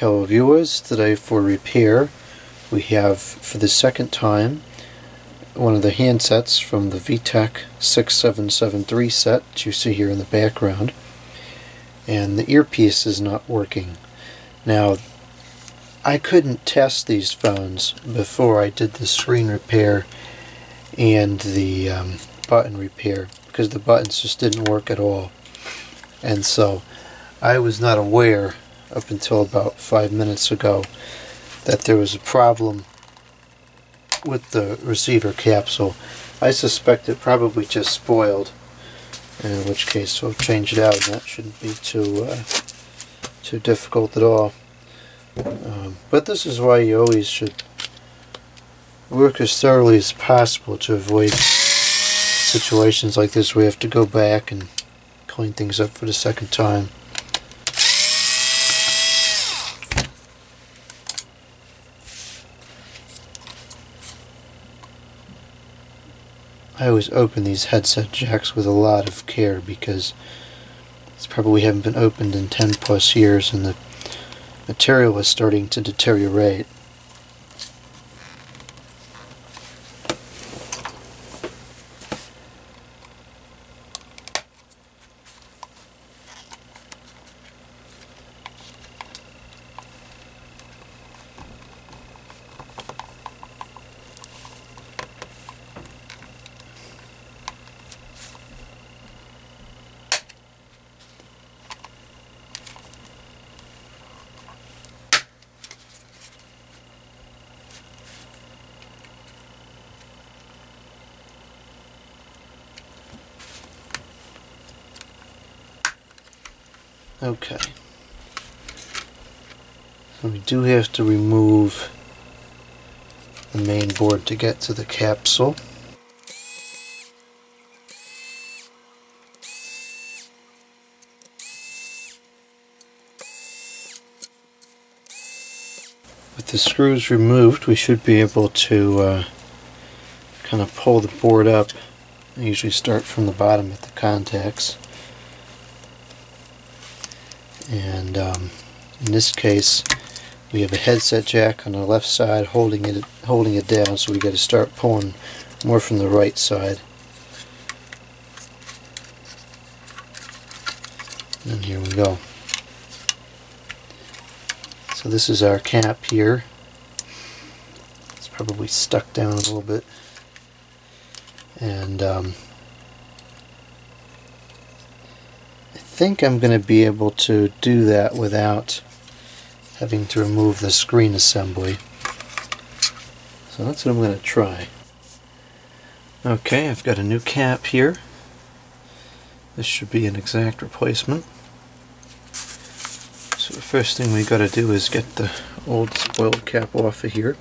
Hello viewers, today for repair we have for the second time one of the handsets from the Vtech 6773 set that you see here in the background, and the earpiece is not working. Now, I couldn't test these phones before I did the screen repair and the button repair because the buttons just didn't work at all, and so I was not aware up until about 5 minutes ago that there was a problem with the receiver capsule. I suspect it probably just spoiled, in which case we'll change it out, and that shouldn't be too difficult at all. But this is why you always should work as thoroughly as possible to avoid situations like this where you have to go back and clean things up for the second time. I always open these headset jacks with a lot of care because these probably haven't been opened in 10 plus years and the material is starting to deteriorate. Okay, so we do have to remove the main board to get to the capsule. With the screws removed, we should be able to kind of pull the board up. I usually start from the bottom at the contacts. And in this case, we have a headset jack on the left side holding it down, so we got to start pulling more from the right side. And here we go. So this is our cap here. It's probably stuck down a little bit, and I think I'm going to be able to do that without having to remove the screen assembly. So that's what I'm going to try. Okay, I've got a new cap here. This should be an exact replacement. So the first thing we got to do is get the old spoiled cap off of here.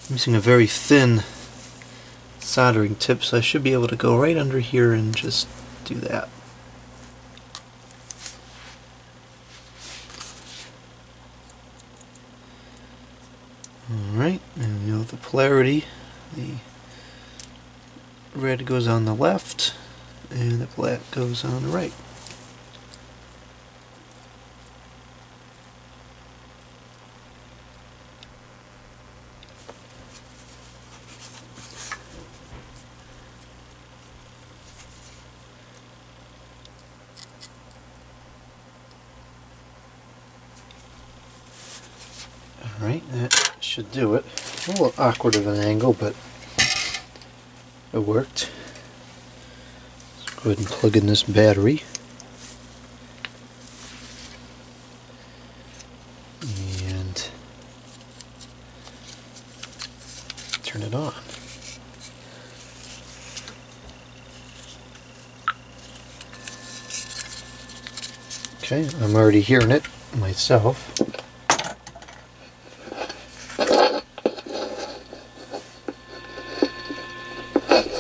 I'm using a very thin soldering tip, so I should be able to go right under here and just do that. Alright, and you know the polarity. The red goes on the left and the black goes on the right. Alright, that should do it. A little awkward of an angle, but it worked. Let's go ahead and plug in this battery. And turn it on. Okay, I'm already hearing it myself.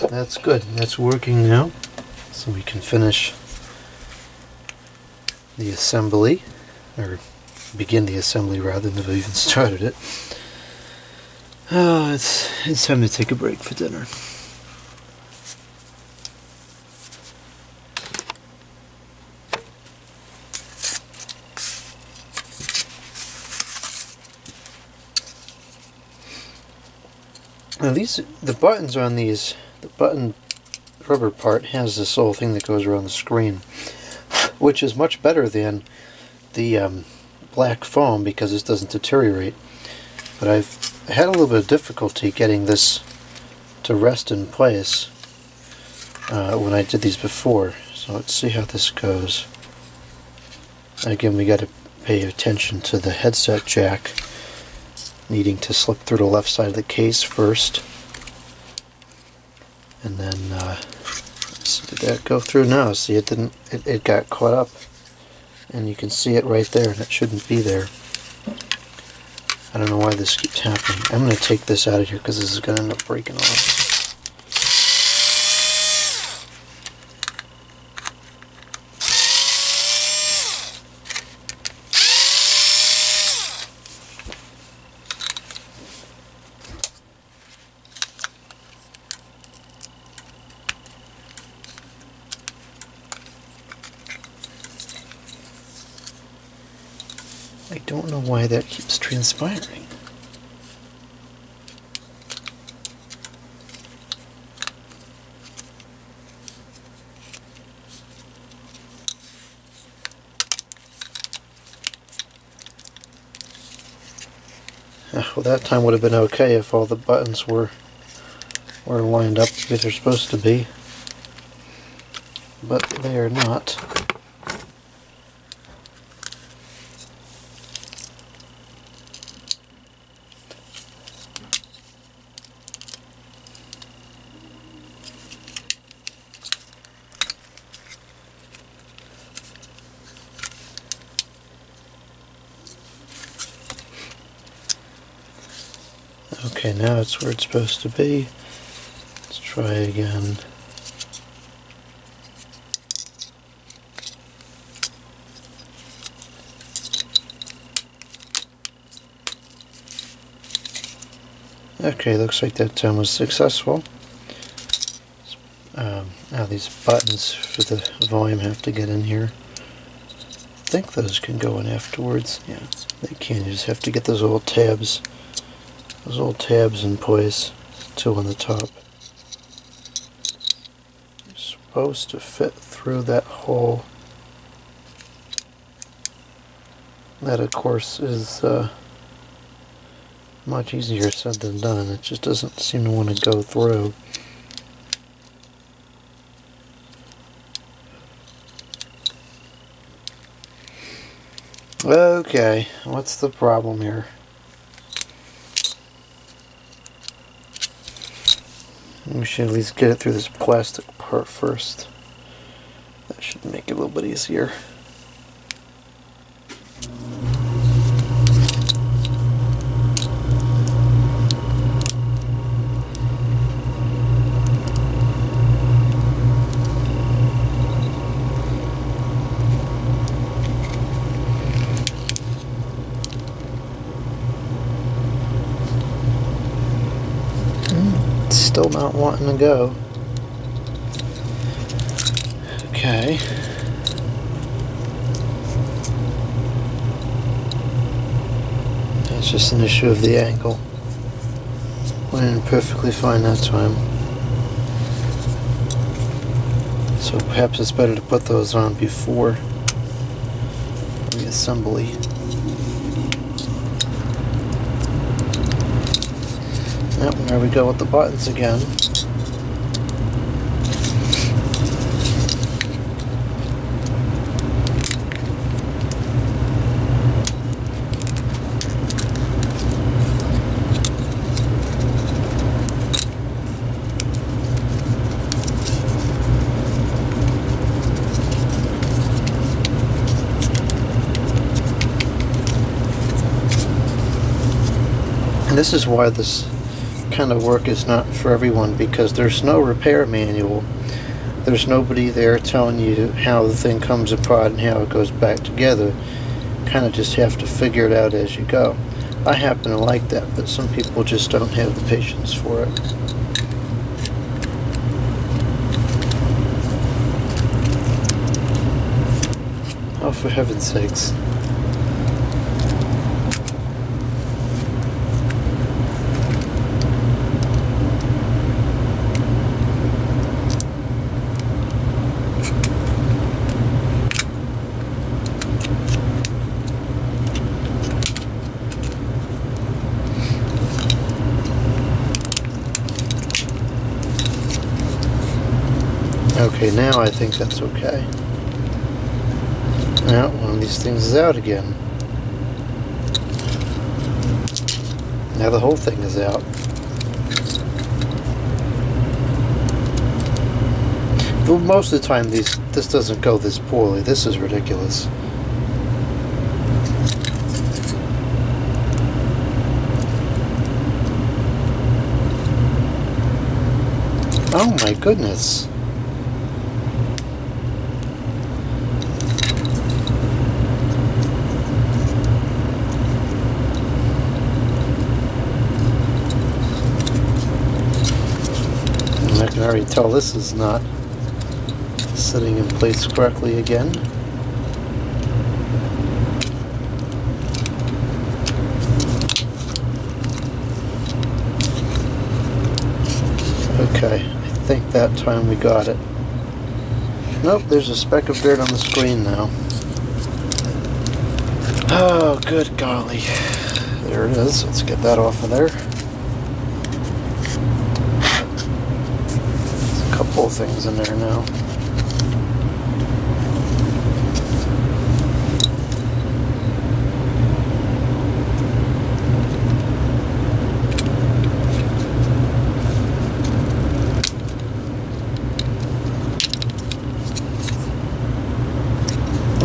That's good. That's working now. So we can finish the assembly, or begin the assembly rather than have even started it. It's time to take a break for dinner. Now the buttons on these, the button rubber part has this little thing that goes around the screen, which is much better than the black foam because this doesn't deteriorate. But I've had a little bit of difficulty getting this to rest in place when I did these before. So let's see how this goes. Again, we got to pay attention to the headset jack needing to slip through the left side of the case first, and then did that go through? No, see, it didn't. It got caught up, and you can see it right there, and it shouldn't be there. I don't know why this keeps happening. I'm going to take this out of here because this is going to end up breaking off. I don't know why that keeps transpiring. Well, that time would have been okay if all the buttons were lined up the way they're supposed to be, but they are not. Okay, now it's where it's supposed to be. Let's try again. Okay, looks like that time was successful. Now these buttons for the volume have to get in here. I think those can go in afterwards. Yeah, they can. You just have to get those little tabs. Those little tabs in place, two on the top. You're supposed to fit through that hole. That, of course, is much easier said than done. It just doesn't seem to want to go through. Okay, what's the problem here? We should at least get it through this plastic part first. That should make it a little bit easier. Still not wanting to go. Okay. It's just an issue of the angle. Went in perfectly fine that time. So perhaps it's better to put those on before the assembly. Yep, there we go with the buttons again. And this is why this kind of work is not for everyone, because there's no repair manual. There's nobody there telling you how the thing comes apart and how it goes back together. Kind of just have to figure it out as you go. I happen to like that, but some people just don't have the patience for it. Oh, for heaven's sakes. Okay, now I think that's okay. Now, one of these things is out again. Now the whole thing is out. Well, most of the time this doesn't go this poorly. This is ridiculous. Oh my goodness. I can already tell this is not sitting in place correctly again. Okay, I think that time we got it. Nope, there's a speck of dirt on the screen now. Oh, good golly. There it is. Let's get that off of there. There's a couple of things in there now.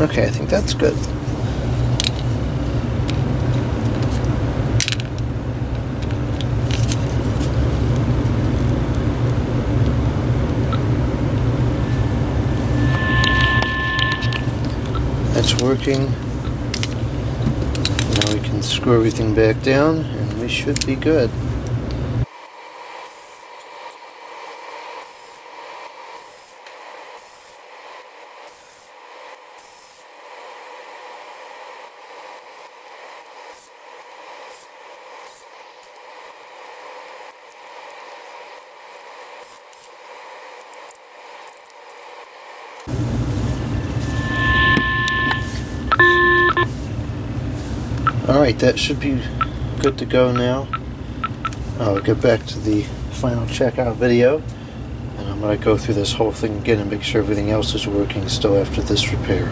Okay, I think that's good. That's working. Now we can screw everything back down and we should be good. Alright, that should be good to go now. I'll get back to the final checkout video, and I'm going to go through this whole thing again and make sure everything else is working still after this repair.